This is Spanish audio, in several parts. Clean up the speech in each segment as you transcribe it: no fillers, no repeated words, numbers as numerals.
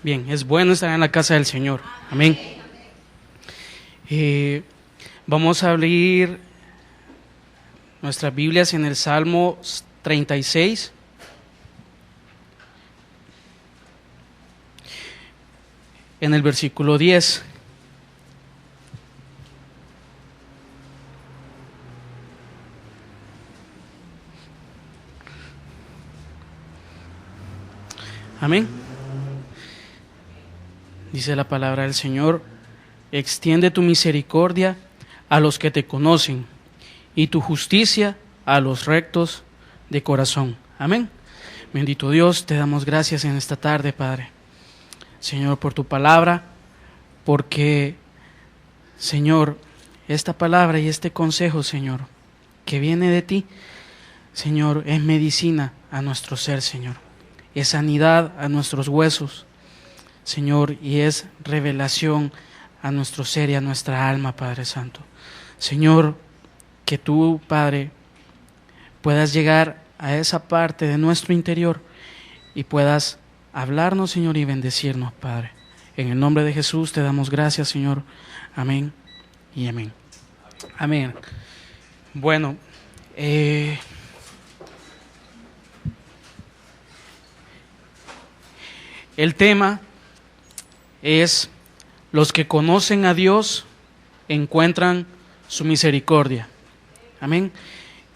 Bien, es bueno estar en la casa del Señor. Amén. Vamos a abrir nuestras Biblias en el Salmo 36. En el versículo 10. Amén. Dice la palabra del Señor: extiende tu misericordia a los que te conocen y tu justicia a los rectos de corazón. Amén. Bendito Dios, te damos gracias en esta tarde, Padre. Señor, por tu palabra, porque, Señor, esta palabra y este consejo, Señor, que viene de ti, Señor, es medicina a nuestro ser, Señor. Es sanidad a nuestros huesos, Señor, y es revelación a nuestro ser y a nuestra alma, Padre Santo. Señor, que tú, Padre, puedas llegar a esa parte de nuestro interior y puedas hablarnos, Señor, y bendecirnos, Padre. En el nombre de Jesús te damos gracias, Señor. Amén y amén. Amén. Bueno, el tema es: los que conocen a Dios encuentran su misericordia. Amén.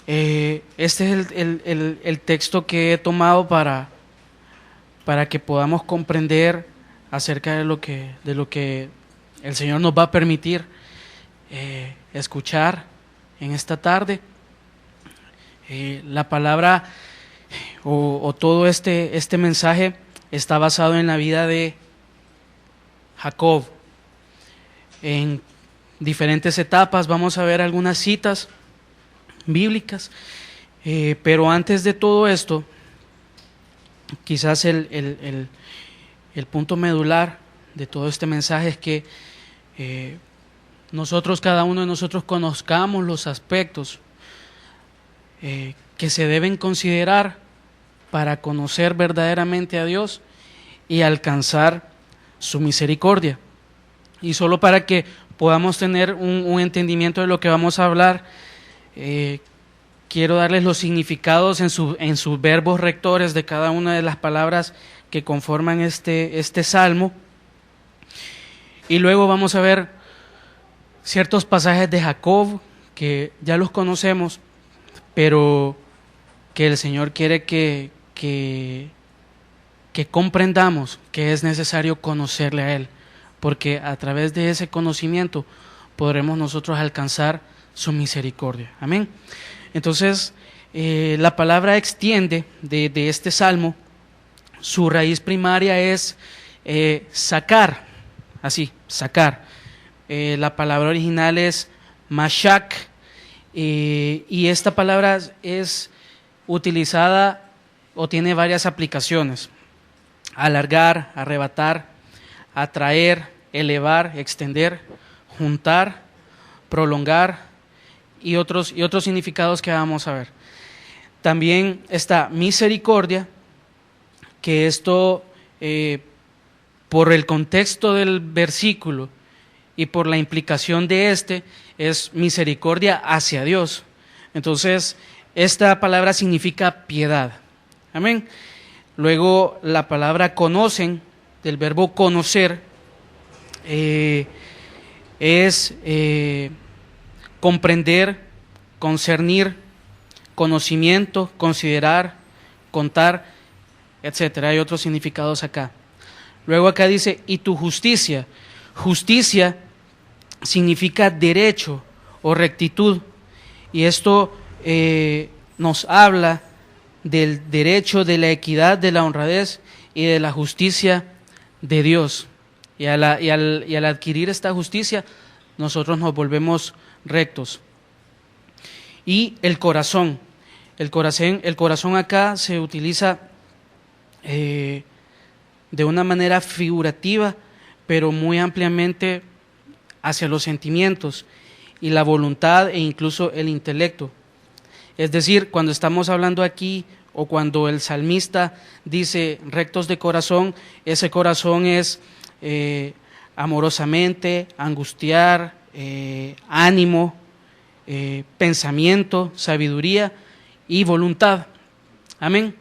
Este es el texto que he tomado para que podamos comprender acerca de lo que el Señor nos va a permitir escuchar en esta tarde. La palabra o todo este mensaje está basado en la vida de Jacob. En diferentes etapas vamos a ver algunas citas bíblicas, pero antes de todo esto, quizás el punto medular de todo este mensaje es que cada uno de nosotros conozcamos los aspectos que se deben considerar para conocer verdaderamente a Dios y alcanzar su misericordia. Y solo para que podamos tener un entendimiento de lo que vamos a hablar, quiero darles los significados en sus verbos rectores de cada una de las palabras que conforman este salmo. Y luego vamos a ver ciertos pasajes de Jacob que ya los conocemos, pero que el Señor quiere que comprendamos que es necesario conocerle a Él, porque a través de ese conocimiento podremos nosotros alcanzar su misericordia. Amén. Entonces, la palabra extiende de este salmo, su raíz primaria es sacar, así, sacar. La palabra original es mashak, y esta palabra es utilizada o tiene varias aplicaciones: alargar, arrebatar, atraer, elevar, extender, juntar, prolongar y otros significados que vamos a ver. También está misericordia, que esto por el contexto del versículo y por la implicación de es misericordia hacia Dios. Entonces, esta palabra significa piedad. Amén. Luego, la palabra conocen, del verbo conocer, es comprender, concernir, conocimiento, considerar, contar, etcétera. Hay otros significados acá. Luego acá dice, y tu justicia. Justicia significa derecho o rectitud, y esto nos habla del derecho, de la equidad, de la honradez y de la justicia de Dios. Y al adquirir esta justicia, nosotros nos volvemos rectos. Y el corazón. El corazón acá se utiliza de una manera figurativa, pero muy ampliamente hacia los sentimientos y la voluntad e incluso el intelecto. Es decir, cuando estamos hablando aquí o cuando el salmista dice rectos de corazón, ese corazón es amorosamente, angustiar, ánimo, pensamiento, sabiduría y voluntad. Amén.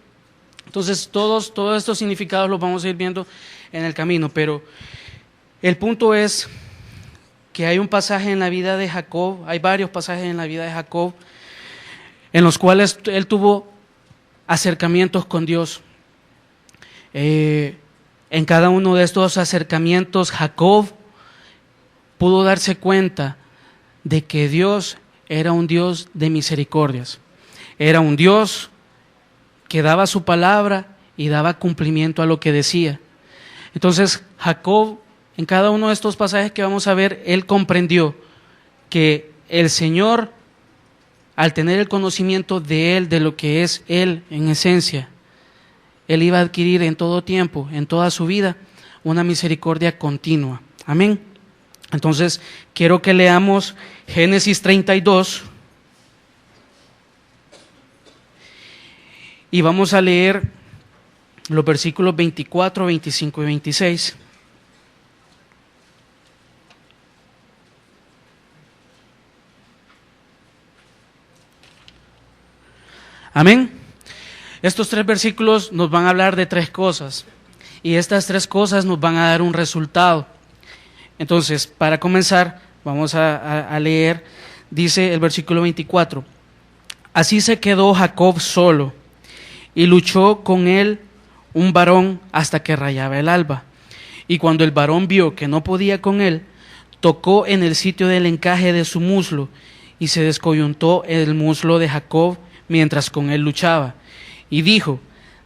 Entonces todos estos significados los vamos a ir viendo en el camino, pero el punto es que hay un pasaje en la vida de Jacob, hay varios pasajes en la vida de Jacob en los cuales él tuvo acercamientos con Dios. En cada uno de estos acercamientos Jacob pudo darse cuenta de que Dios era un Dios de misericordias, era un Dios que daba su palabra y daba cumplimiento a lo que decía. Entonces Jacob, en cada uno de estos pasajes que vamos a ver, él comprendió que el Señor, al tener el conocimiento de él, de lo que es él en esencia, él iba a adquirir en todo tiempo, en toda su vida, una misericordia continua. Amén. Entonces quiero que leamos Génesis 32 y vamos a leer los versículos 24, 25 y 26. Amén. Estos 3 versículos nos van a hablar de 3 cosas y estas 3 cosas nos van a dar un resultado. Entonces, para comenzar, vamos a leer, dice el versículo 24, así se quedó Jacob solo y luchó con él un varón hasta que rayaba el alba. Y cuando el varón vio que no podía con él, tocó en el sitio del encaje de su muslo y se descoyuntó el muslo de Jacob mientras con él luchaba. Y dijo,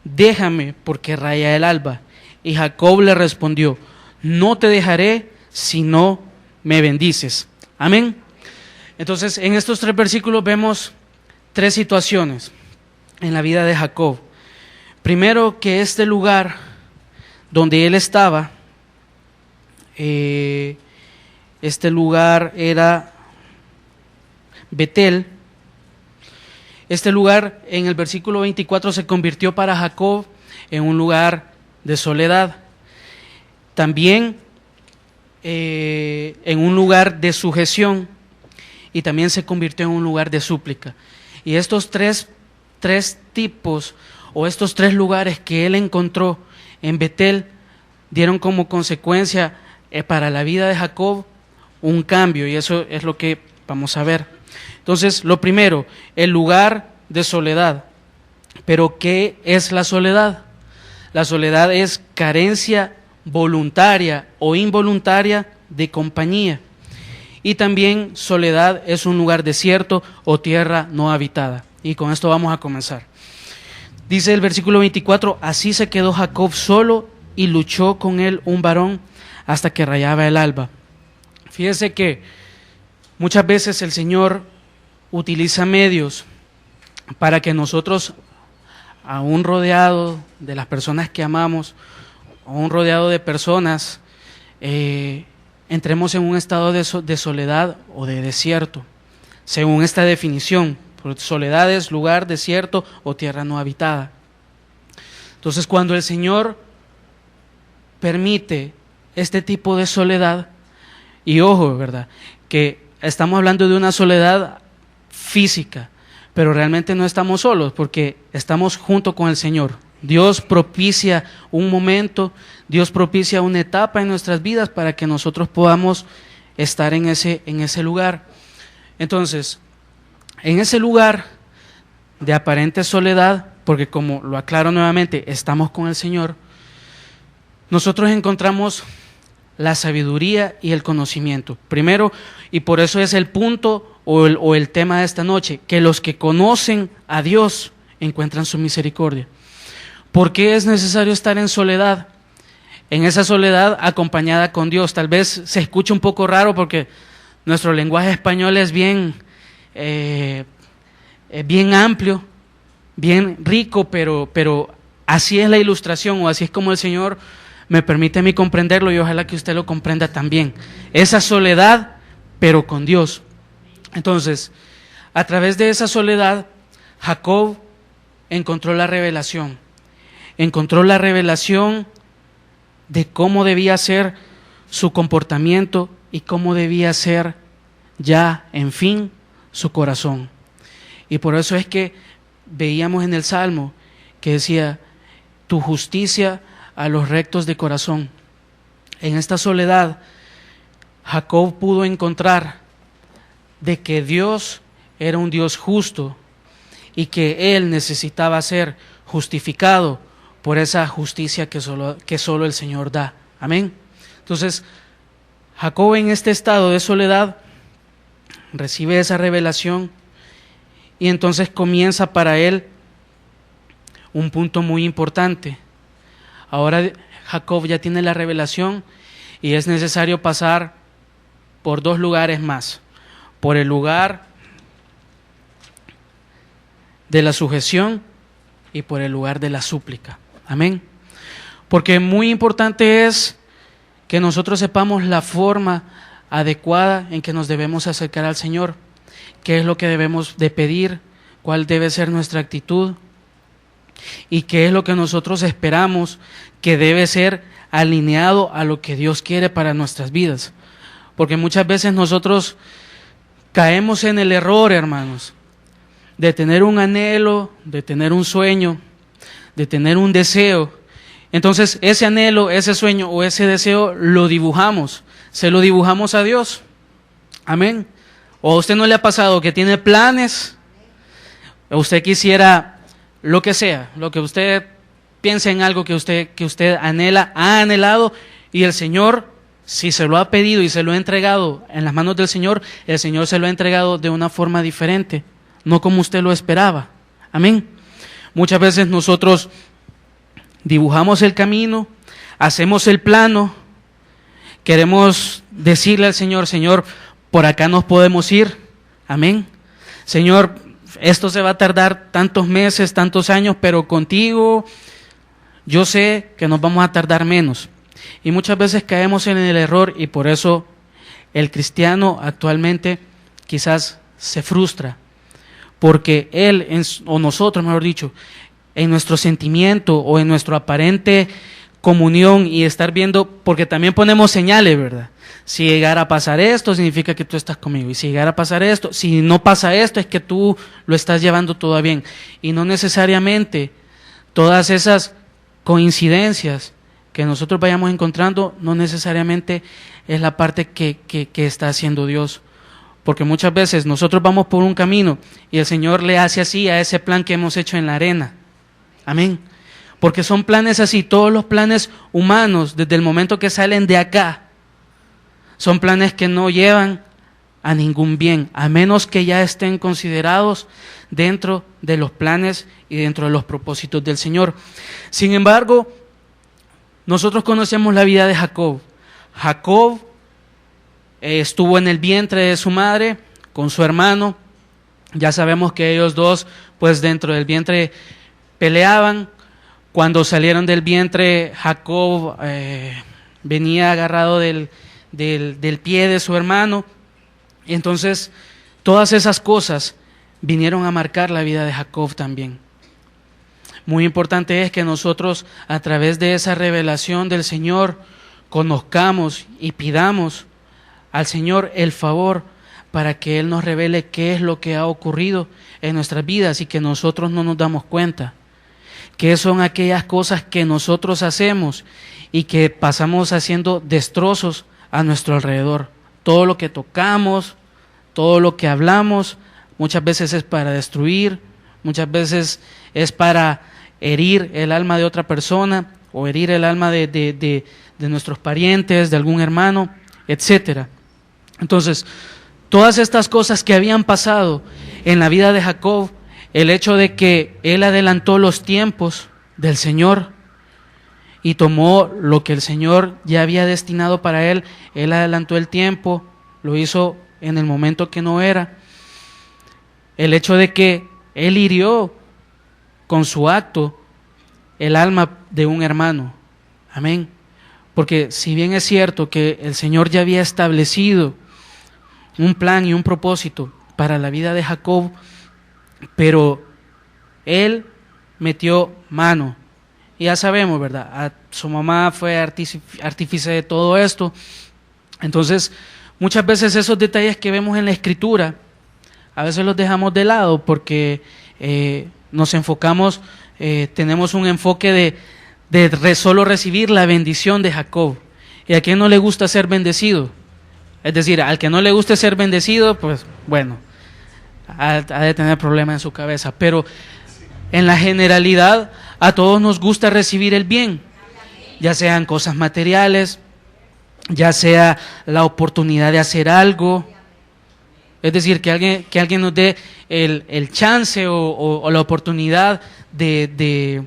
déjame porque raya el alba. Y Jacob le respondió, no te dejaré si no me bendices. Amén. Entonces, en estos 3 versículos vemos 3 situaciones en la vida de Jacob. Primero, que este lugar donde él estaba, este lugar era Betel. Este lugar en el versículo 24 se convirtió para Jacob en un lugar de soledad. También en un lugar de sujeción y también se convirtió en un lugar de súplica. Y estos tres tipos o estos 3 lugares que él encontró en Betel dieron como consecuencia para la vida de Jacob un cambio, y eso es lo que vamos a ver. Entonces, lo primero, el lugar de soledad. Pero ¿qué es la soledad? La soledad es carencia voluntaria o involuntaria de compañía. Y también soledad es un lugar desierto o tierra no habitada. Y con esto vamos a comenzar. Dice el versículo 24, así se quedó Jacob solo y luchó con él un varón hasta que rayaba el alba. Fíjese que muchas veces el Señor utiliza medios para que nosotros, aún rodeado de las personas que amamos, aún rodeado de personas, entremos en un estado de soledad o de desierto, según esta definición. Soledad es lugar desierto o tierra no habitada. Entonces, cuando el Señor permite este tipo de soledad, y ojo, ¿verdad?, que estamos hablando de una soledad física, pero realmente no estamos solos porque estamos junto con el Señor. Dios propicia un momento, Dios propicia una etapa en nuestras vidas para que nosotros podamos estar en ese lugar. Entonces, en ese lugar de aparente soledad, porque como lo aclaro nuevamente, estamos con el Señor, nosotros encontramos la sabiduría y el conocimiento. Primero, y por eso es el punto o el tema de esta noche, que los que conocen a Dios encuentran su misericordia. ¿Por qué es necesario estar en soledad? En esa soledad acompañada con Dios. Tal vez se escuche un poco raro porque nuestro lenguaje español es bien amplio, bien rico, pero así es la ilustración, o así es como el Señor me permite a mí comprenderlo, y ojalá que usted lo comprenda también. Esa soledad, pero con Dios. Entonces, a través de esa soledad, Jacob encontró la revelación. Encontró la revelación de cómo debía ser su comportamiento y cómo debía ser ya, en fin, su corazón. Y por eso es que veíamos en el Salmo que decía, tu justicia a los rectos de corazón. En esta soledad, Jacob pudo encontrar de que Dios era un Dios justo y que él necesitaba ser justificado por esa justicia que solo el Señor da. Amén. Entonces, Jacob en este estado de soledad recibe esa revelación y entonces comienza para él un punto muy importante. Ahora Jacob ya tiene la revelación y es necesario pasar por dos lugares más. Por el lugar de la sujeción y por el lugar de la súplica. Amén. Porque muy importante es que nosotros sepamos la forma adecuada en que nos debemos acercar al Señor, qué es lo que debemos de pedir, cuál debe ser nuestra actitud y qué es lo que nosotros esperamos que debe ser alineado a lo que Dios quiere para nuestras vidas. Porque muchas veces nosotros caemos en el error, hermanos, de tener un anhelo, de tener un sueño, de tener un deseo. Entonces ese anhelo, ese sueño o ese deseo lo dibujamos, se lo dibujamos a Dios. Amén. ¿O a usted no le ha pasado que tiene planes? ¿O usted quisiera lo que sea, lo que usted piense en algo que usted anhela, ha anhelado, y el Señor, si se lo ha pedido y se lo ha entregado en las manos del Señor, el Señor se lo ha entregado de una forma diferente, no como usted lo esperaba? Amén. Muchas veces nosotros dibujamos el camino, hacemos el plano, queremos decirle al Señor, Señor, por acá nos podemos ir. Amén. Señor, esto se va a tardar tantos meses, tantos años, pero contigo yo sé que nos vamos a tardar menos. Y muchas veces caemos en el error y por eso el cristiano actualmente quizás se frustra. Porque él, o nosotros mejor dicho, en nuestro sentimiento o en nuestro aparente comunión y estar viendo, porque también ponemos señales, ¿verdad? Si llegara a pasar esto, significa que tú estás conmigo. Y si llegara a pasar esto, si no pasa esto, es que tú lo estás llevando todo bien. Y no necesariamente todas esas coincidencias que nosotros vayamos encontrando, no necesariamente es la parte que está haciendo Dios. Porque muchas veces nosotros vamos por un camino y el Señor le hace así a ese plan que hemos hecho en la arena. Amén. Porque son planes así, todos los planes humanos, desde el momento que salen de acá, son planes que no llevan a ningún bien, a menos que ya estén considerados dentro de los planes y dentro de los propósitos del Señor. Sin embargo, nosotros conocemos la vida de Jacob. Jacob estuvo en el vientre de su madre con su hermano. Ya sabemos que ellos dos, pues dentro del vientre peleaban. Cuando salieron del vientre, Jacob venía agarrado del pie de su hermano. Y entonces, todas esas cosas vinieron a marcar la vida de Jacob también. Muy importante es que nosotros, a través de esa revelación del Señor, conozcamos y pidamos al Señor el favor para que Él nos revele qué es lo que ha ocurrido en nuestras vidas y que nosotros no nos damos cuenta. ¿Qué son aquellas cosas que nosotros hacemos y que pasamos haciendo destrozos a nuestro alrededor? Todo lo que tocamos, todo lo que hablamos, muchas veces es para destruir, muchas veces es para herir el alma de otra persona o herir el alma de nuestros parientes, de algún hermano, etcétera. Entonces, todas estas cosas que habían pasado en la vida de Jacob, el hecho de que él adelantó los tiempos del Señor y tomó lo que el Señor ya había destinado para él adelantó el tiempo, lo hizo en el momento que no era. El hecho de que él hirió con su acto el alma de un hermano. Amén. Porque si bien es cierto que el Señor ya había establecido un plan y un propósito para la vida de Jacob, pero él metió mano. Y ya sabemos, ¿verdad? Su mamá fue artífice de todo esto. Entonces, muchas veces esos detalles que vemos en la Escritura, a veces los dejamos de lado porque nos enfocamos, tenemos un enfoque de solo recibir la bendición de Jacob. ¿Y a quién no le gusta ser bendecido? Es decir, al que no le guste ser bendecido, pues bueno, ha de tener problemas en su cabeza. Pero en la generalidad, a todos nos gusta recibir el bien, ya sean cosas materiales, ya sea la oportunidad de hacer algo. Es decir, que alguien nos dé el chance o la oportunidad de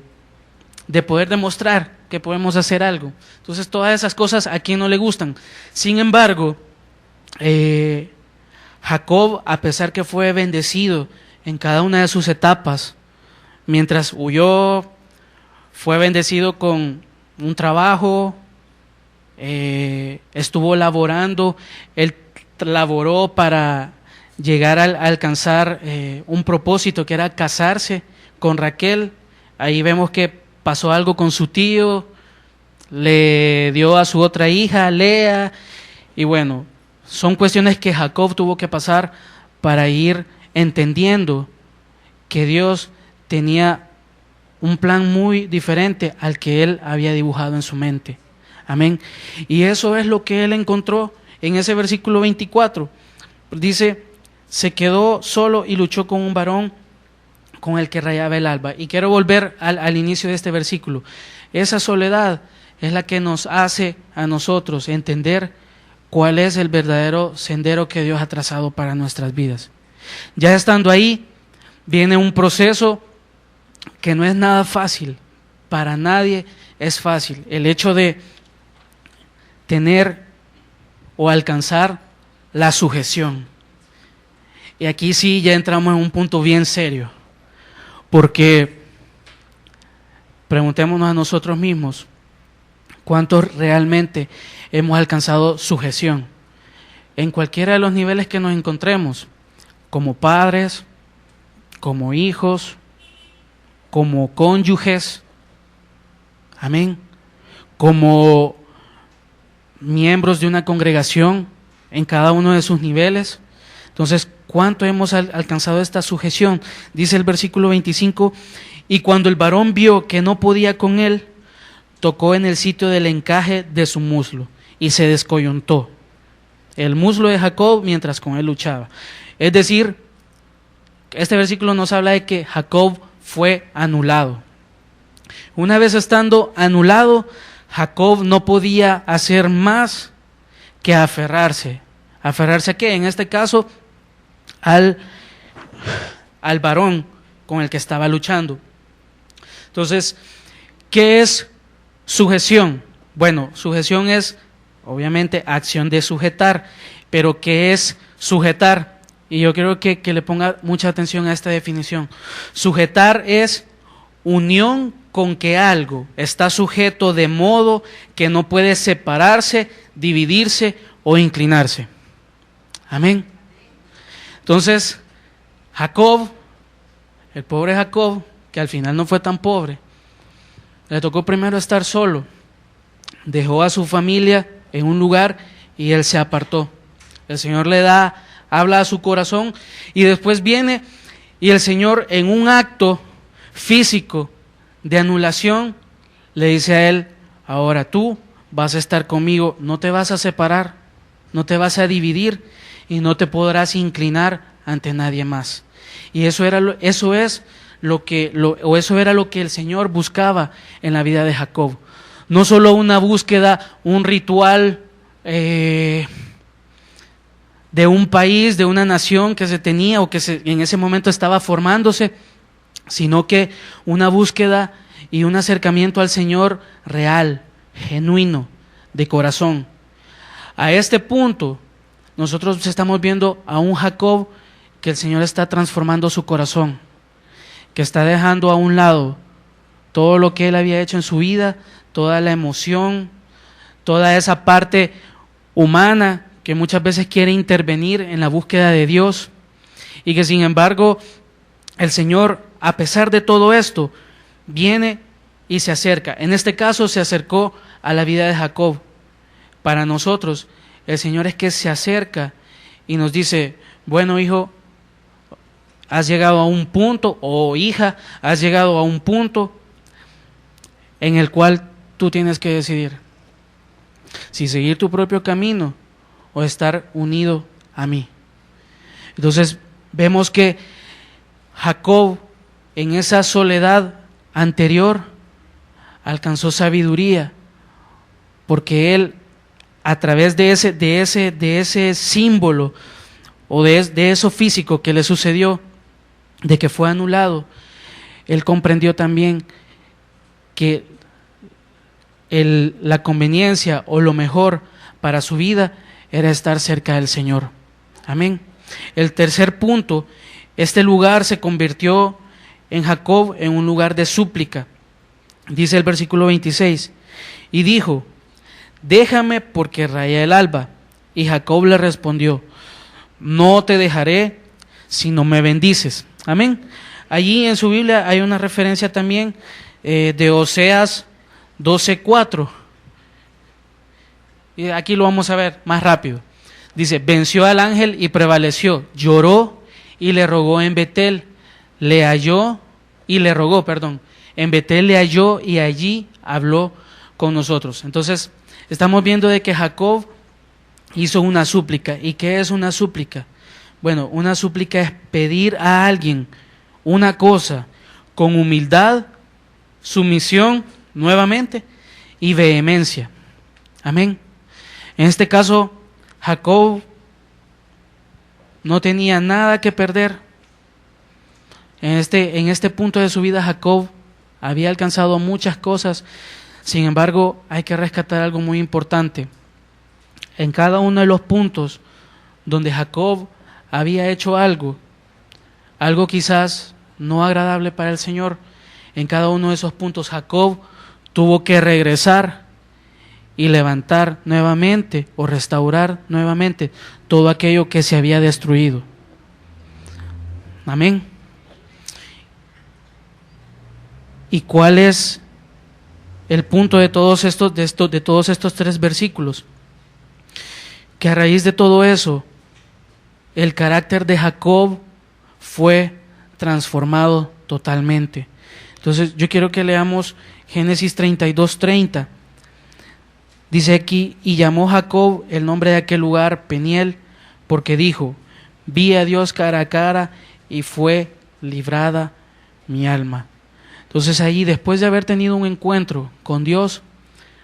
poder demostrar que podemos hacer algo. Entonces, todas esas cosas a quien no le gustan. Sin embargo, Jacob, a pesar que fue bendecido en cada una de sus etapas, mientras huyó, fue bendecido con un trabajo, estuvo laborando, él laboró para llegar a alcanzar un propósito que era casarse con Raquel. Ahí vemos que pasó algo con su tío, le dio a su otra hija, Lea, y bueno, son cuestiones que Jacob tuvo que pasar para ir entendiendo que Dios tenía un plan muy diferente al que él había dibujado en su mente. Amén. Y eso es lo que él encontró en ese versículo 24. Dice, se quedó solo y luchó con un varón con el que rayaba el alba. Y quiero volver al inicio de este versículo. Esa soledad es la que nos hace a nosotros entender cuál es el verdadero sendero que Dios ha trazado para nuestras vidas. Ya estando ahí, viene un proceso que no es nada fácil, para nadie es fácil. El hecho de tener o alcanzar la sujeción. Y aquí sí ya entramos en un punto bien serio, porque preguntémonos a nosotros mismos, ¿cuántos realmente hemos alcanzado sujeción? En cualquiera de los niveles que nos encontremos, como padres, como hijos, como cónyuges, amén, como miembros de una congregación en cada uno de sus niveles. Entonces, ¿cuánto hemos alcanzado esta sujeción? Dice el versículo 25, y cuando el varón vio que no podía con él, tocó en el sitio del encaje de su muslo y se descoyuntó el muslo de Jacob mientras con él luchaba. Es decir, este versículo nos habla de que Jacob fue anulado. Una vez estando anulado, Jacob no podía hacer más que aferrarse. ¿Aferrarse a qué? En este caso, al varón con el que estaba luchando. Entonces, ¿qué es sujeción? Bueno, sujeción es, obviamente, acción de sujetar, pero ¿qué es sujetar? Y yo quiero que le ponga mucha atención a esta definición. Sujetar es unión con que algo está sujeto de modo que no puede separarse, dividirse o inclinarse. Amén. Entonces, Jacob, el pobre Jacob, que al final no fue tan pobre, le tocó primero estar solo, dejó a su familia en un lugar y él se apartó. El Señor habla a su corazón y después viene y el Señor, en un acto físico de anulación, le dice a él, ahora tú vas a estar conmigo, no te vas a separar, no te vas a dividir y no te podrás inclinar ante nadie más. Y eso era lo que el Señor buscaba en la vida de Jacob. No solo una búsqueda, un ritual de un país, de una nación que se tenía o que en ese momento estaba formándose, sino que una búsqueda y un acercamiento al Señor real, genuino, de corazón. A este punto, nosotros estamos viendo a un Jacob que el Señor está transformando su corazón, que está dejando a un lado todo lo que él había hecho en su vida, toda la emoción, toda esa parte humana que muchas veces quiere intervenir en la búsqueda de Dios, y que sin embargo el Señor, a pesar de todo esto, viene y se acerca. En este caso se acercó a la vida de Jacob. Para nosotros, el Señor es que se acerca y nos dice, bueno, hijo, has llegado a un punto, o hija, has llegado a un punto en el cual tú tienes que decidir si seguir tu propio camino o estar unido a mí. Entonces vemos que Jacob, en esa soledad anterior, alcanzó sabiduría, porque él, a través de ese símbolo o de eso físico que le sucedió, de que fue anulado, él comprendió también que la conveniencia o lo mejor para su vida era estar cerca del Señor. Amén. El tercer punto, este lugar se convirtió en Jacob en un lugar de súplica. Dice el versículo 26, y dijo, déjame porque raya el alba. Y Jacob le respondió, no te dejaré si no me bendices. Amén. Allí en su Biblia hay una referencia también de Oseas 12:4. Y aquí lo vamos a ver más rápido. Dice, venció al ángel y prevaleció, lloró y le rogó en Betel, le halló y le rogó, perdón. En Betel le halló y allí habló con nosotros. Entonces, estamos viendo de que Jacob hizo una súplica. ¿Y qué es una súplica? Bueno, una súplica es pedir a alguien una cosa con humildad, sumisión, nuevamente, y vehemencia. Amén. En este caso, Jacob no tenía nada que perder. En este punto de su vida, Jacob había alcanzado muchas cosas. Sin embargo, hay que rescatar algo muy importante. En cada uno de los puntos donde Jacob había hecho algo quizás no agradable para el Señor, en cada uno de esos puntos Jacob tuvo que regresar y levantar nuevamente o restaurar nuevamente todo aquello que se había destruido. Amén. ¿Y cuál es el punto de todos estos 3 versículos? Que a raíz de todo eso, el carácter de Jacob fue transformado totalmente. Entonces yo quiero que leamos Génesis 32:30. Dice aquí, y llamó Jacob el nombre de aquel lugar Peniel, porque dijo, vi a Dios cara a cara y fue librada mi alma. Entonces allí, después de haber tenido un encuentro con Dios,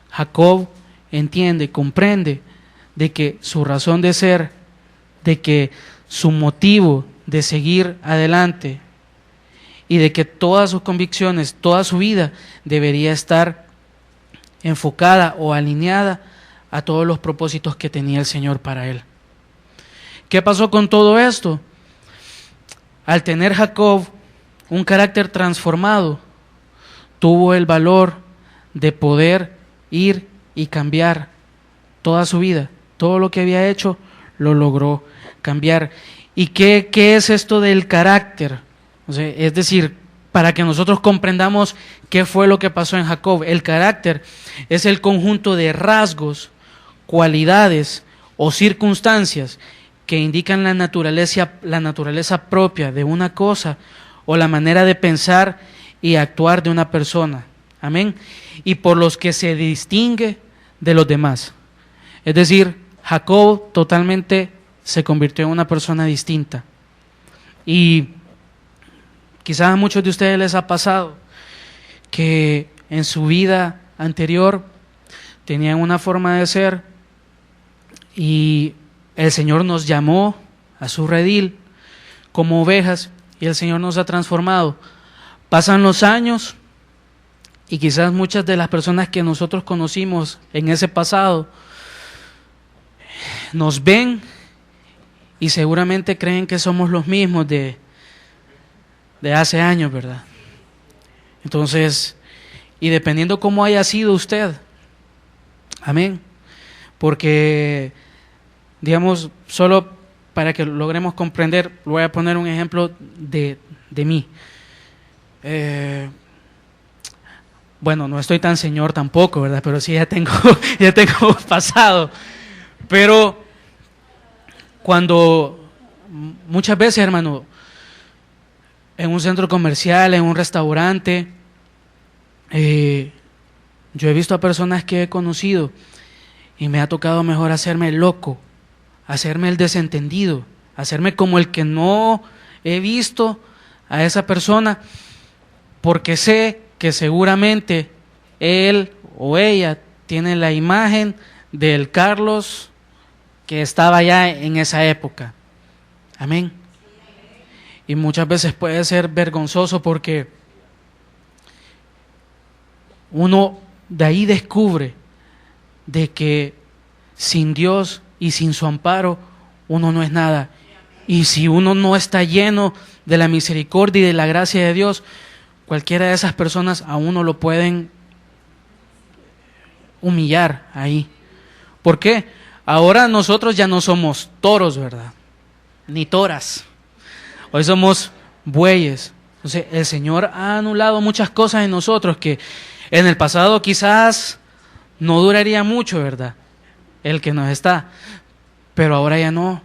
Jacob entiende, comprende de que su razón de ser, de que su motivo de seguir adelante y de que todas sus convicciones, toda su vida debería estar enfocada o alineada a todos los propósitos que tenía el Señor para él. ¿Qué pasó con todo esto? Al tener Jacob un carácter transformado, tuvo el valor de poder ir y cambiar toda su vida. Todo lo que había hecho lo logró cambiar. ¿Y qué es esto del carácter? O sea, es decir, para que nosotros comprendamos qué fue lo que pasó en Jacob. El carácter es el conjunto de rasgos, cualidades o circunstancias que indican la naturaleza propia de una cosa o la manera de pensar y actuar de una persona. Amén. Y por los que se distingue de los demás. Es decir, Jacob totalmente se convirtió en una persona distinta. Y quizás a muchos de ustedes les ha pasado que en su vida anterior tenían una forma de ser y el Señor nos llamó a su redil como ovejas y el Señor nos ha transformado. Pasan los años y quizás muchas de las personas que nosotros conocimos en ese pasado nos ven y seguramente creen que somos los mismos de hace años, ¿verdad? Entonces, y dependiendo cómo haya sido usted, amén, porque, digamos, solo para que logremos comprender, voy a poner un ejemplo de mí. bueno, no estoy tan señor tampoco, ¿verdad? Pero sí ya tengo, ya tengo pasado. Pero cuando muchas veces, hermano, en un centro comercial, en un restaurante, yo he visto a personas que he conocido y me ha tocado mejor hacerme el loco, hacerme el desentendido, hacerme como el que no he visto a esa persona, porque sé que seguramente él o ella tiene la imagen del Carlos que estaba ya en esa época. Amén. Y muchas veces puede ser vergonzoso porque uno de ahí descubre de que sin Dios y sin su amparo uno no es nada. Y si uno no está lleno de la misericordia y de la gracia de Dios, cualquiera de esas personas a uno lo pueden humillar ahí. ¿Por qué? Ahora nosotros ya no somos toros, ¿verdad? Ni toras. Hoy somos bueyes. Entonces el Señor ha anulado muchas cosas en nosotros que en el pasado quizás no duraría mucho, ¿verdad? El que nos está, pero ahora ya no.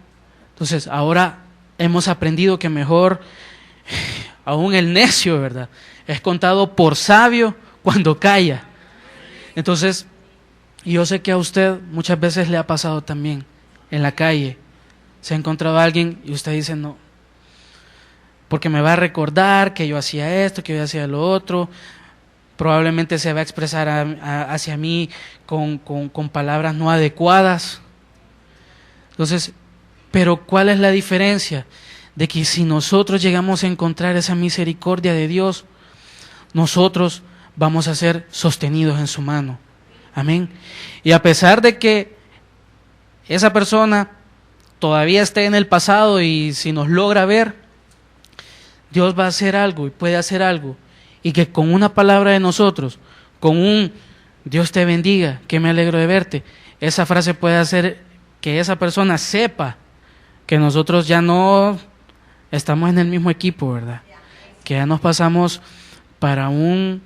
Entonces ahora hemos aprendido que mejor, aún el necio, ¿verdad?, es contado por sabio cuando calla. Entonces, yo sé que a usted muchas veces le ha pasado también en la calle. Se ha encontrado a alguien y usted dice, no, porque me va a recordar que yo hacía esto, que yo hacía lo otro. Probablemente se va a expresar hacia mí con palabras no adecuadas. Entonces, pero ¿cuál es la diferencia? De que si nosotros llegamos a encontrar esa misericordia de Dios, nosotros vamos a ser sostenidos en su mano. Amén. Y a pesar de que esa persona todavía esté en el pasado y si nos logra ver, Dios va a hacer algo y puede hacer algo. Y que con una palabra de nosotros, con un Dios te bendiga, que me alegro de verte, esa frase puede hacer que esa persona sepa que nosotros ya no estamos en el mismo equipo, ¿verdad? Que ya nos pasamos para un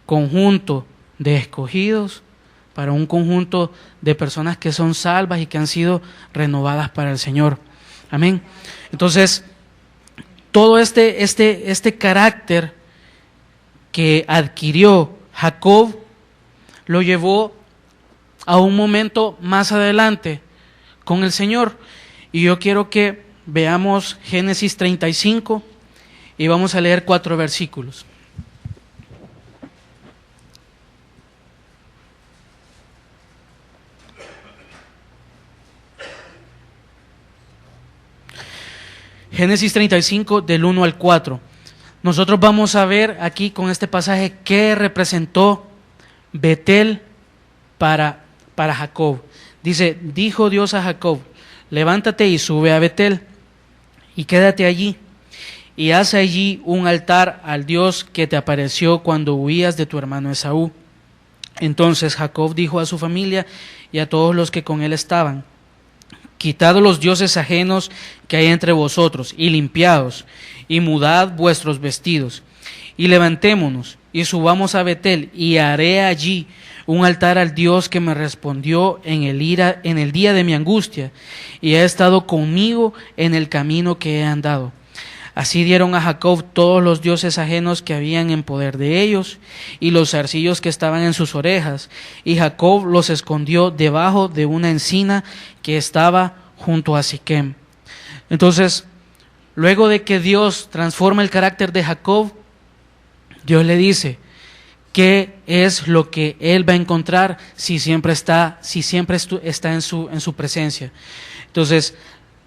conjunto de escogidos, para un conjunto de personas que son salvas y que han sido renovadas para el Señor. Amén. Entonces, todo este carácter que adquirió Jacob lo llevó a un momento más adelante con el Señor. Y yo quiero que veamos Génesis 35 y vamos a leer 4 versículos. Génesis 35 del 1 al 4. Nosotros vamos a ver aquí con este pasaje qué representó Betel para Jacob. Dice, dijo Dios a Jacob, levántate y sube a Betel y quédate allí y haz allí un altar al Dios que te apareció cuando huías de tu hermano Esaú. Entonces Jacob dijo a su familia y a todos los que con él estaban, quitad los dioses ajenos que hay entre vosotros y limpiaos y mudad vuestros vestidos y levantémonos y subamos a Betel y haré allí un altar al Dios que me respondió en el día de mi angustia y ha estado conmigo en el camino que he andado. Así dieron a Jacob todos los dioses ajenos que habían en poder de ellos y los zarcillos que estaban en sus orejas, y Jacob los escondió debajo de una encina que estaba junto a Siquem. Entonces, luego de que Dios transforma el carácter de Jacob, Dios le dice qué es lo que él va a encontrar si siempre está en su presencia. Entonces,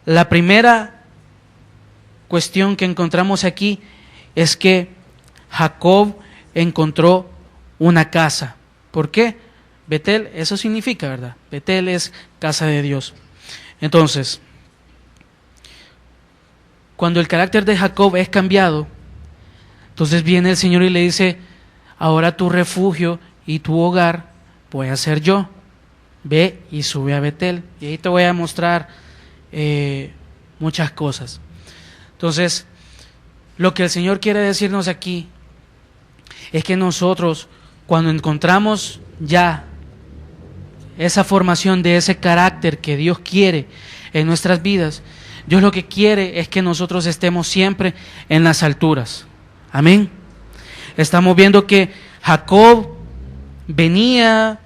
la primera cuestión que encontramos aquí es que Jacob encontró una casa. ¿Por qué? Betel, eso significa, ¿verdad? Betel es casa de Dios. Entonces, cuando el carácter de Jacob es cambiado, entonces viene el Señor y le dice, ahora tu refugio y tu hogar voy a ser yo. Ve y sube a Betel. Y ahí te voy a mostrar muchas cosas. Entonces, lo que el Señor quiere decirnos aquí es que nosotros cuando encontramos ya esa formación de ese carácter que Dios quiere en nuestras vidas, Dios lo que quiere es que nosotros estemos siempre en las alturas. Amén. Estamos viendo que Jacob venía,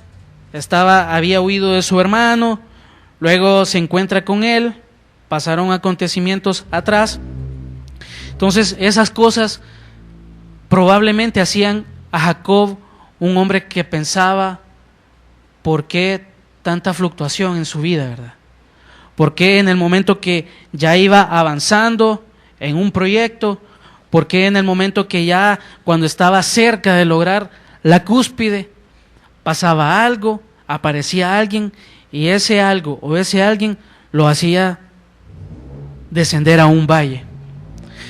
había huido de su hermano, luego se encuentra con él, pasaron acontecimientos atrás. Entonces esas cosas probablemente hacían a Jacob un hombre que pensaba, ¿por qué tanta fluctuación en su vida, verdad? ¿Por qué en el momento que ya iba avanzando en un proyecto, por qué en el momento que ya cuando estaba cerca de lograr la cúspide, pasaba algo, aparecía alguien y ese algo o ese alguien lo hacía descender a un valle?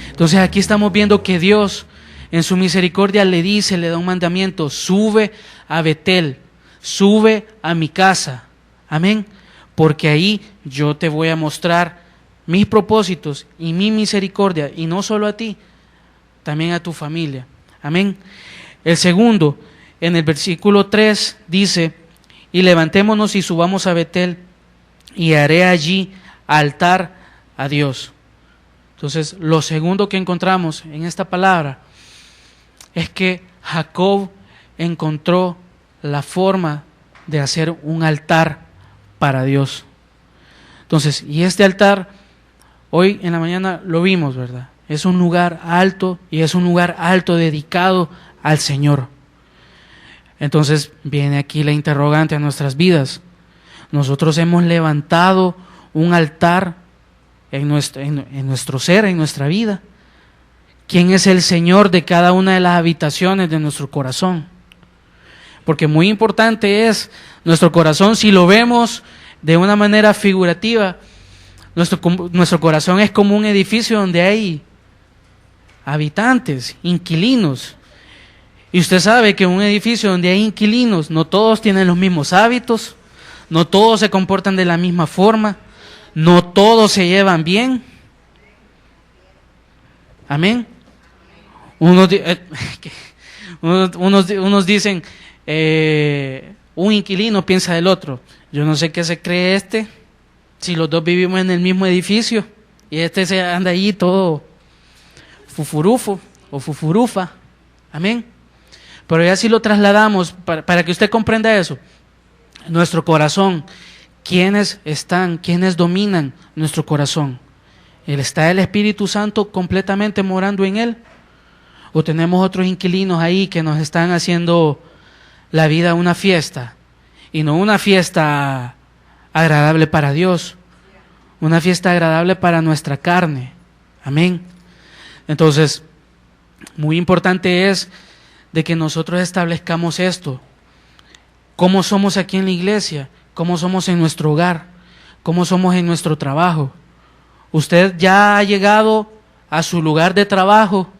Entonces aquí estamos viendo que Dios en su misericordia le dice, le da un mandamiento: sube a Betel, sube a mi casa, amén, porque ahí yo te voy a mostrar mis propósitos y mi misericordia, y no solo a ti, también a tu familia, amén. El segundo, en el versículo 3 dice: y levantémonos y subamos a Betel, y haré allí altar a Dios. Entonces, lo segundo que encontramos en esta palabra es que Jacob encontró la forma de hacer un altar para Dios. Entonces, y este altar, hoy en la mañana lo vimos, ¿verdad? Es un lugar alto, y es un lugar alto dedicado al Señor. Entonces, viene aquí la interrogante a nuestras vidas. Nosotros hemos levantado un altar en nuestro ser, en nuestra vida. ¿Quién es el Señor de cada una de las habitaciones de nuestro corazón? Porque muy importante es nuestro corazón. Si lo vemos de una manera figurativa, nuestro corazón es como un edificio donde hay habitantes, inquilinos. Y usted sabe que en un edificio donde hay inquilinos, no todos tienen los mismos hábitos, no todos se comportan de la misma forma, no todos se llevan bien. Amén. Unos dicen, un inquilino piensa del otro. Yo no sé qué se cree si los dos vivimos en el mismo edificio y se anda ahí todo fufurufo o fufurufa. Amén. Pero ya si lo trasladamos para que usted comprenda eso, nuestro corazón, ¿quiénes dominan nuestro corazón? ¿Está el Espíritu Santo completamente morando en él? ¿O tenemos otros inquilinos ahí que nos están haciendo la vida una fiesta? Y no una fiesta agradable para Dios, una fiesta agradable para nuestra carne. Amén. Entonces, muy importante es de que nosotros establezcamos esto. ¿Cómo somos aquí en la iglesia? ¿Cómo somos en nuestro hogar? ¿Cómo somos en nuestro trabajo? Usted ya ha llegado a su lugar de trabajo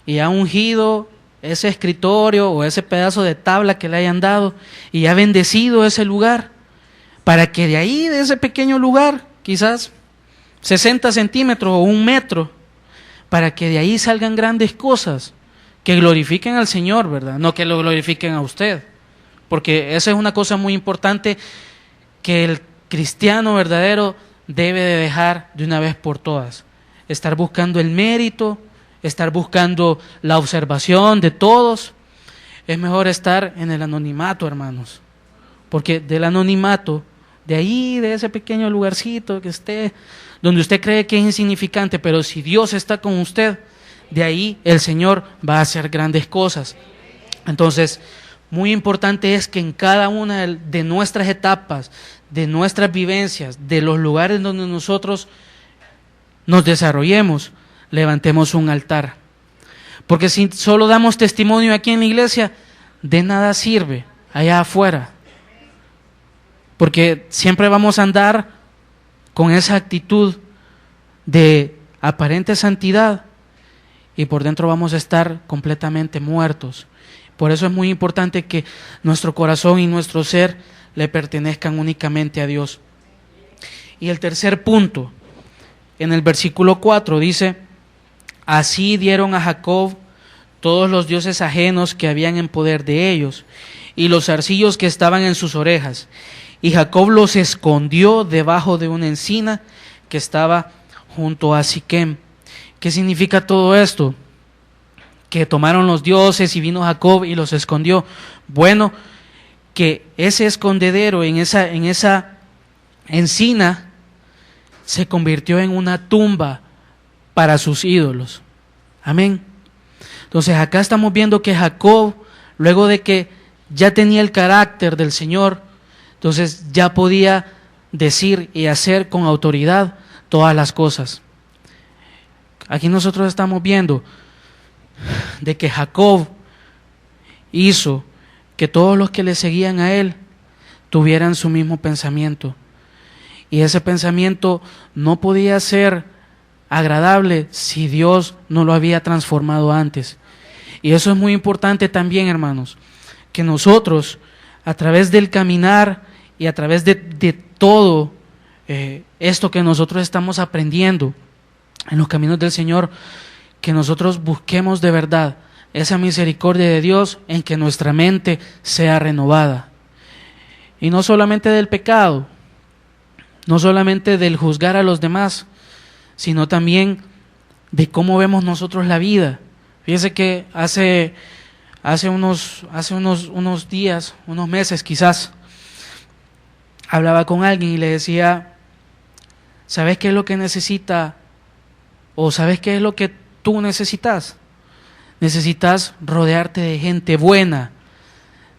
y ha ungido ese escritorio o ese pedazo de tabla que le hayan dado y ha bendecido ese lugar para que de ahí, de ese pequeño lugar, quizás 60 centímetros o 1 metro, para que de ahí salgan grandes cosas que glorifiquen al Señor, ¿verdad? No que lo glorifiquen a usted, porque esa es una cosa muy importante que el cristiano verdadero debe de dejar de una vez por todas. Estar buscando el mérito, estar buscando la observación de todos. Es mejor estar en el anonimato, hermanos, porque del anonimato, de ahí, de ese pequeño lugarcito que esté, donde usted cree que es insignificante, pero si Dios está con usted, de ahí el Señor va a hacer grandes cosas. Entonces, muy importante es que en cada una de nuestras etapas, de nuestras vivencias, de los lugares donde nosotros nos desarrollemos, levantemos un altar. Porque si solo damos testimonio aquí en la iglesia, de nada sirve allá afuera. Porque siempre vamos a andar con esa actitud de aparente santidad y por dentro vamos a estar completamente muertos. Por eso es muy importante que nuestro corazón y nuestro ser le pertenezcan únicamente a Dios. Y el tercer punto, en el versículo 4 dice: así dieron a Jacob todos los dioses ajenos que habían en poder de ellos, y los zarcillos que estaban en sus orejas. Y Jacob los escondió debajo de una encina que estaba junto a Siquem. ¿Qué significa todo esto? Que tomaron los dioses y vino Jacob y los escondió. Bueno, que ese escondedero en esa encina se convirtió en una tumba para sus ídolos. Amén. Entonces acá estamos viendo que Jacob, luego de que ya tenía el carácter del Señor, entonces ya podía decir y hacer con autoridad todas las cosas. Aquí nosotros estamos viendo de que Jacob hizo que todos los que le seguían a él tuvieran su mismo pensamiento. Y ese pensamiento no podía ser agradable si Dios no lo había transformado antes. Y eso es muy importante también, hermanos, que nosotros, a través del caminar y a través de todo esto que nosotros estamos aprendiendo en los caminos del Señor, que nosotros busquemos de verdad esa misericordia de Dios en que nuestra mente sea renovada. Y no solamente del pecado, no solamente del juzgar a los demás, sino también de cómo vemos nosotros la vida. Fíjese que hace unos días, unos meses quizás, hablaba con alguien y le decía, ¿sabes qué es lo que necesita? ¿O sabes qué es lo que tú necesitas? Necesitas rodearte de gente buena,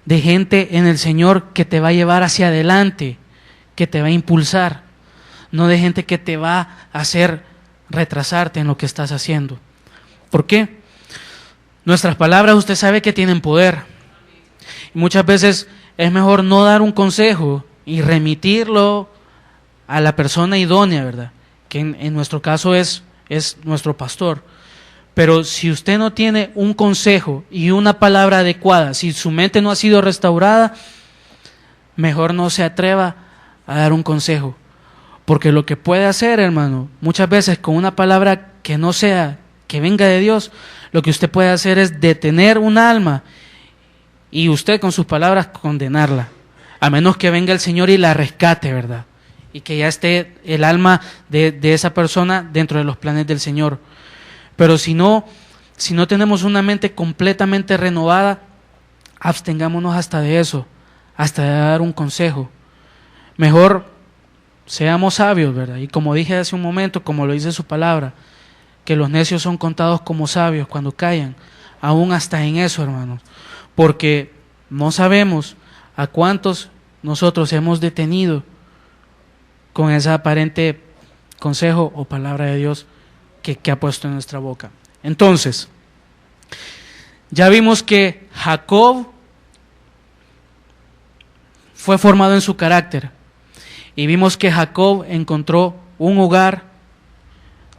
de gente en el Señor que te va a llevar hacia adelante, que te va a impulsar, no de gente que te va a hacer retrasarte en lo que estás haciendo. ¿Por qué? Nuestras palabras, usted sabe que tienen poder. Y muchas veces es mejor no dar un consejo y remitirlo a la persona idónea, ¿verdad? Que en nuestro caso es nuestro pastor. Pero si usted no tiene un consejo y una palabra adecuada, si su mente no ha sido restaurada, mejor no se atreva a dar un consejo. Porque lo que puede hacer, hermano, muchas veces con una palabra que no sea, que venga de Dios, lo que usted puede hacer es detener un alma y usted con sus palabras condenarla. A menos que venga el Señor y la rescate, ¿verdad? Y que ya esté el alma de esa persona dentro de los planes del Señor. Pero si no tenemos una mente completamente renovada, abstengámonos hasta de eso, hasta de dar un consejo. Mejor seamos sabios, ¿verdad? Y como dije hace un momento, como lo dice su palabra, que los necios son contados como sabios cuando callan, aún hasta en eso, hermanos. Porque no sabemos a cuántos nosotros hemos detenido con ese aparente consejo o palabra de Dios que ha puesto en nuestra boca. Entonces, ya vimos que Jacob fue formado en su carácter y vimos que Jacob encontró un hogar,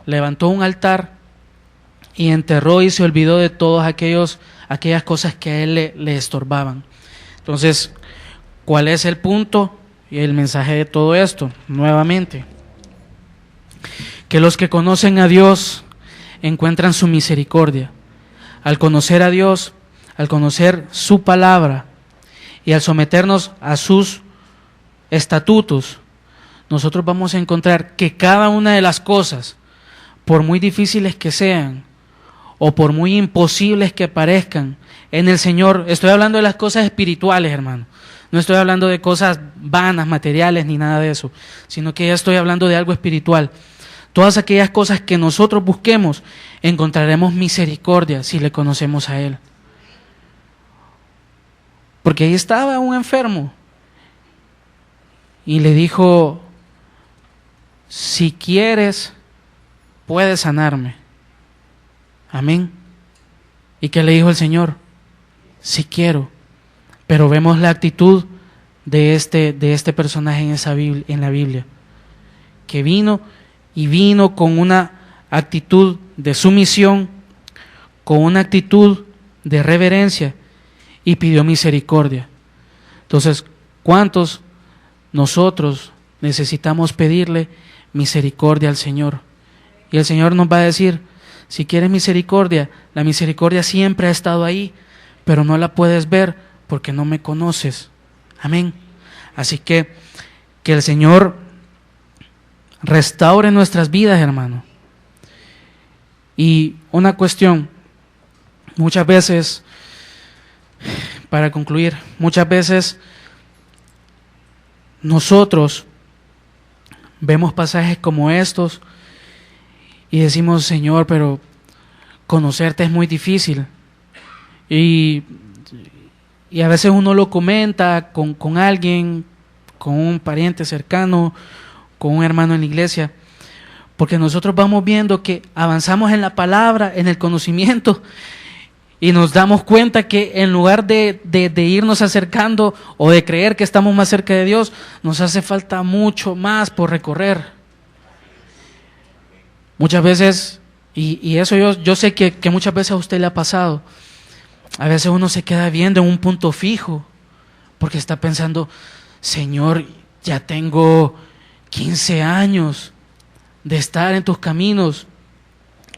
levantó un altar y enterró y se olvidó de todas aquellas cosas que a él le estorbaban. Entonces, ¿cuál es el punto y el mensaje de todo esto? Nuevamente, que los que conocen a Dios encuentran su misericordia. Al conocer a Dios, al conocer su palabra y al someternos a sus estatutos, nosotros vamos a encontrar que cada una de las cosas, por muy difíciles que sean o por muy imposibles que parezcan, en el Señor, estoy hablando de las cosas espirituales, hermano, no estoy hablando de cosas vanas, materiales, ni nada de eso, sino que ya estoy hablando de algo espiritual. Todas aquellas cosas que nosotros busquemos, encontraremos misericordia si le conocemos a Él. Porque ahí estaba un enfermo y le dijo, si quieres, puedes sanarme. Amén. ¿Y qué le dijo el Señor? Si quiero. Pero vemos la actitud de este personaje en la Biblia, que vino con una actitud de sumisión, con una actitud de reverencia y pidió misericordia. Entonces, ¿cuántos nosotros necesitamos pedirle misericordia al Señor? Y el Señor nos va a decir, Si quieres misericordia, la misericordia siempre ha estado ahí, pero no la puedes ver porque no me conoces. Amén. Así que el Señor restaure nuestras vidas, hermano. Y una cuestión, muchas veces, para concluir, muchas veces nosotros vemos pasajes como estos y decimos, Señor, pero conocerte es muy difícil. Y a veces uno lo comenta con alguien, con un pariente cercano, con un hermano en la iglesia, porque nosotros vamos viendo que avanzamos en la palabra, en el conocimiento, y nos damos cuenta que en lugar de irnos acercando o de creer que estamos más cerca de Dios, nos hace falta mucho más por recorrer. Muchas veces, y eso yo sé que muchas veces a usted le ha pasado, a veces uno se queda viendo en un punto fijo, porque está pensando, Señor, ya tengo 15 años de estar en tus caminos,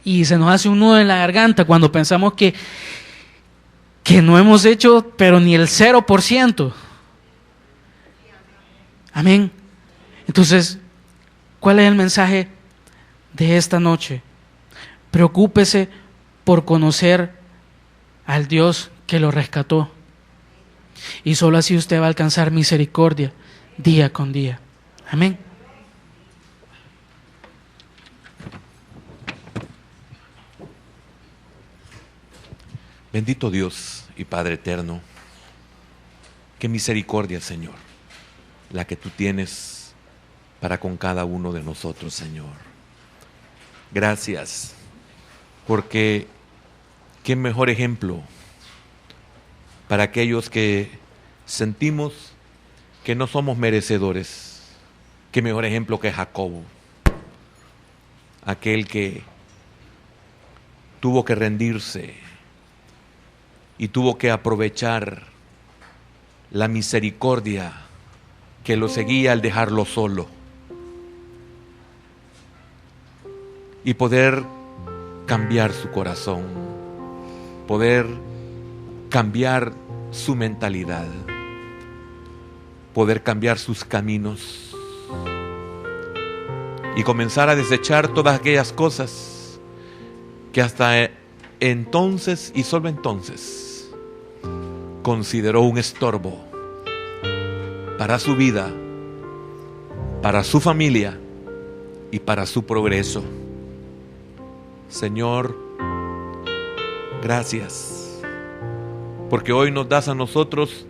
y se nos hace un nudo en la garganta cuando pensamos que no hemos hecho pero ni el 0%. Amén. Entonces, ¿cuál es el mensaje de esta noche? Preocúpese por conocer al Dios que lo rescató, y solo así usted va a alcanzar misericordia día con día. Amén. Bendito Dios y Padre eterno, qué misericordia, Señor, la que tú tienes para con cada uno de nosotros, Señor. Gracias, porque qué mejor ejemplo para aquellos que sentimos que no somos merecedores. Qué mejor ejemplo que Jacobo, aquel que tuvo que rendirse y tuvo que aprovechar la misericordia que lo seguía al dejarlo solo y poder cambiar su corazón, poder cambiar su mentalidad, poder cambiar sus caminos y comenzar a desechar todas aquellas cosas que hasta entonces y solo entonces consideró un estorbo para su vida, para su familia y para su progreso. Señor, gracias, porque hoy nos das a nosotros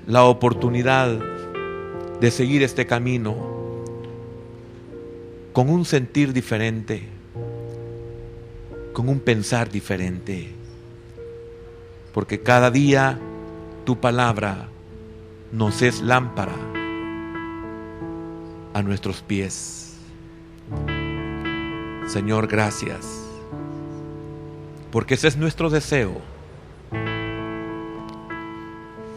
la oportunidad de seguir este camino con un sentir diferente, con un pensar diferente, porque cada día tu palabra nos es lámpara a nuestros pies. Señor, gracias, porque ese es nuestro deseo.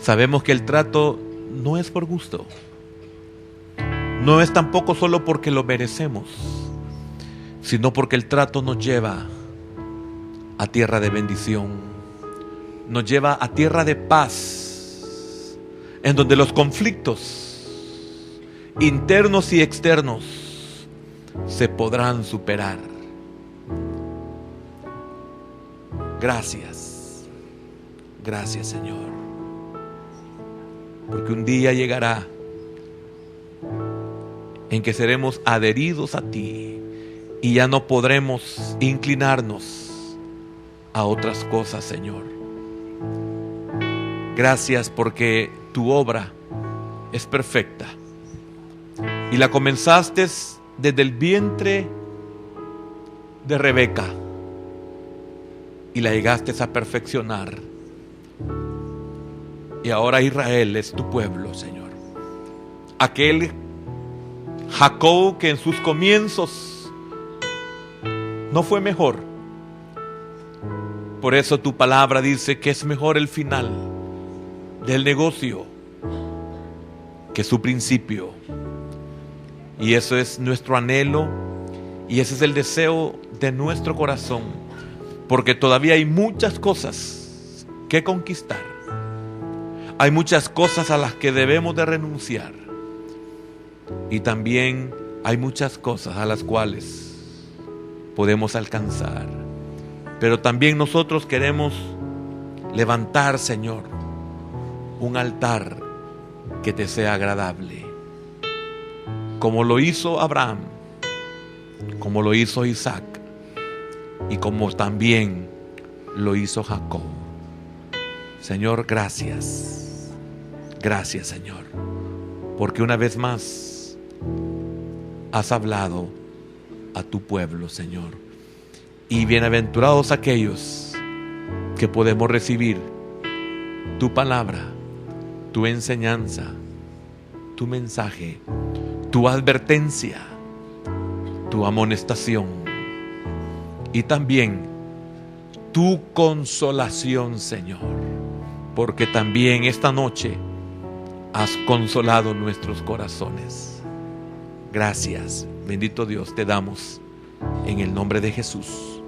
Sabemos que el trato no es por gusto, no es tampoco solo porque lo merecemos, sino porque el trato nos lleva a tierra de bendición, nos lleva a tierra de paz, en donde los conflictos internos y externos se podrán superar. Gracias, gracias, Señor, porque un día llegará en que seremos adheridos a ti y ya no podremos inclinarnos a otras cosas, Señor. Gracias porque tu obra es perfecta y la comenzaste desde el vientre de Rebeca y la llegaste a perfeccionar, y ahora Israel es tu pueblo, Señor. Aquel Jacob que en sus comienzos no fue mejor, por eso tu palabra dice que es mejor el final del negocio que su principio. Y eso es nuestro anhelo y ese es el deseo de nuestro corazón, porque todavía hay muchas cosas que conquistar. Hay muchas cosas a las que debemos de renunciar. Y también hay muchas cosas a las cuales podemos alcanzar. Pero también nosotros queremos levantar, Señor, un altar que te sea agradable, como lo hizo Abraham, como lo hizo Isaac y como también lo hizo Jacob. Señor, gracias. Gracias, Señor, porque una vez más has hablado a tu pueblo, Señor. Y bienaventurados aquellos que podemos recibir tu palabra, tu enseñanza, tu mensaje, tu advertencia, tu amonestación y también tu consolación, Señor, porque también esta noche has consolado nuestros corazones. Gracias, bendito Dios, te damos en el nombre de Jesús.